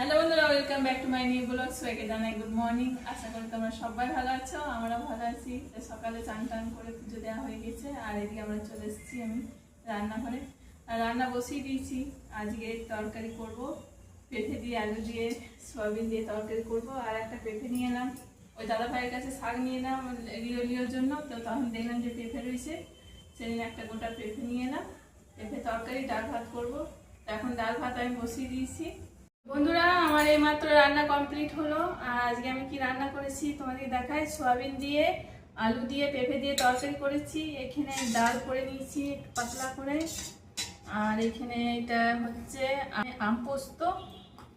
Hello বন্ধুরা, welcome back to my new blog. সবাইকে জানাই গুড মর্নিং। আশা করি তোমরা সবাই ভালো আছো, আমরাও ভালো আছি। সকালে চান টান করে পুজো দেওয়া হয়ে গেছে, আর এদিকে আমরা চলে এসেছি আমি রান্নাঘরে। আর রান্না বসিয়ে দিয়েছি। আজকে তরকারি করব, পেঁপে দিয়ে আলু দিয়ে সয়াবিন দিয়ে তরকারি করব। আর একটা পেঁপে নিয়ে এলাম, ওই দাদা ভাইয়ের কাছে শাক নিয়ে এলাম লিওর জন্য। তো তখন দেখলাম যে পেঁপে রয়েছে, সেদিন একটা গোটা পেঁপে নিয়ে এলাম। পেঁপে তরকারি, ডাল ভাত করবো। এখন ডাল ভাত আমি বসিয়ে দিয়েছি। বন্ধুরা, আমার এইমাত্র রান্না কমপ্লিট হলো। আর আজকে আমি কি রান্না করেছি তোমাদের দেখাই। সয়াবিন দিয়ে আলু দিয়ে পেঁপে দিয়ে তরকারি করেছি। এখানে ডাল করে নিয়েছি পাতলা করে। আর এখানে এটা হচ্ছে আম পোস্ত,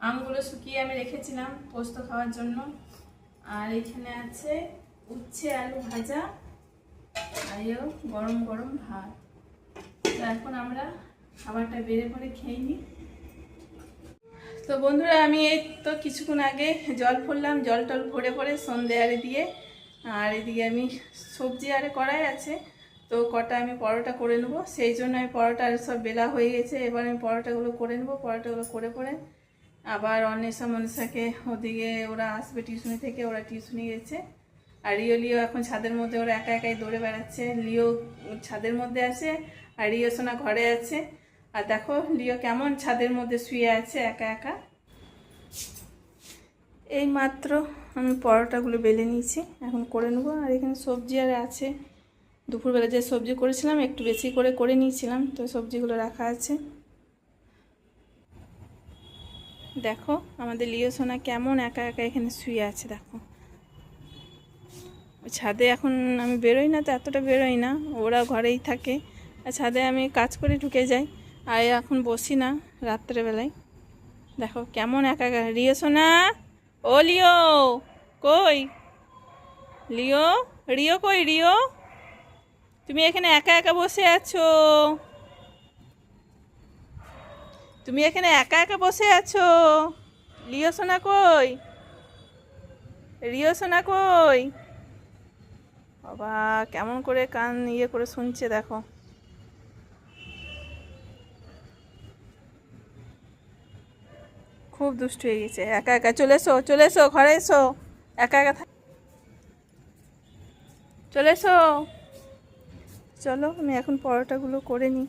আমগুলো শুকিয়ে আমি রেখেছিলাম পোস্ত খাওয়ার জন্য। আর এখানে আছে উচ্ছে আলু ভাজা, আর গরম গরম ভাত। তো এখন আমরা খাবারটা বেড়ে পরে খেয়ে নিই। তো বন্ধুরা, আমি এই তো কিছুক্ষণ আগে জল ভরলাম, জল টল ভরে পরে সন্ধে আরে দিয়ে। আর এদিকে আমি সবজি আরে কড়াই আছে, তো কটা আমি পরোটা করে নেবো। সেই জন্য আমি পরোটা আর সব বেলা হয়ে গেছে। এবার আমি পরোটাগুলো করে নেবো। পরোটাগুলো করে পরে আবার অন্বেষা মনীষাকে ওদিকে ওরা আসবে টিউশনি থেকে, ওরা টিউশনি গেছে। আর লিও এখন ছাদের মধ্যে ওরা একা একাই দৌড়ে বেড়াচ্ছে। লিও ছাদের মধ্যে আছে, আর রিও সোনা ঘরে আছে। আর দেখো লিও কেমন ছাদের মধ্যে শুয়ে আছে একা একা। এই মাত্র আমি পরোটাগুলো বেলে নিয়েছি, এখন করে নেবো। আর এখানে সবজি আর আছে, দুপুরবেলা যে সবজি করেছিলাম একটু বেশি করে নিয়েছিলাম, তো সবজিগুলো রাখা আছে। দেখো আমাদের লিও সোনা কেমন একা একা এখানে শুয়ে আছে। দেখো ছাদে এখন আমি বেরোই না, তো এতটা বেরোই না, ওরা ঘরেই থাকে। আর ছাদে আমি কাজ করে ঢুকে যাই, আর এখন বসি না রাত্রেবেলায়। দেখো কেমন একা একা। রিও সোনা, ও লিও কই? লিও, রিও কই? রিও, তুমি এখানে একা একা বসে আছো? তুমি এখানে একা একা বসে আছো? লিও সোনা কই? রিও সোনা কই? বাবা কেমন করে কান করে শুনছে দেখো। খুব দুষ্ট হয়ে গেছে, একা একা। চলে এসো, চলে এসো, ঘরে এসো। একা একা চলে এসো। চলো আমি এখন পরোটাগুলো করে নিই।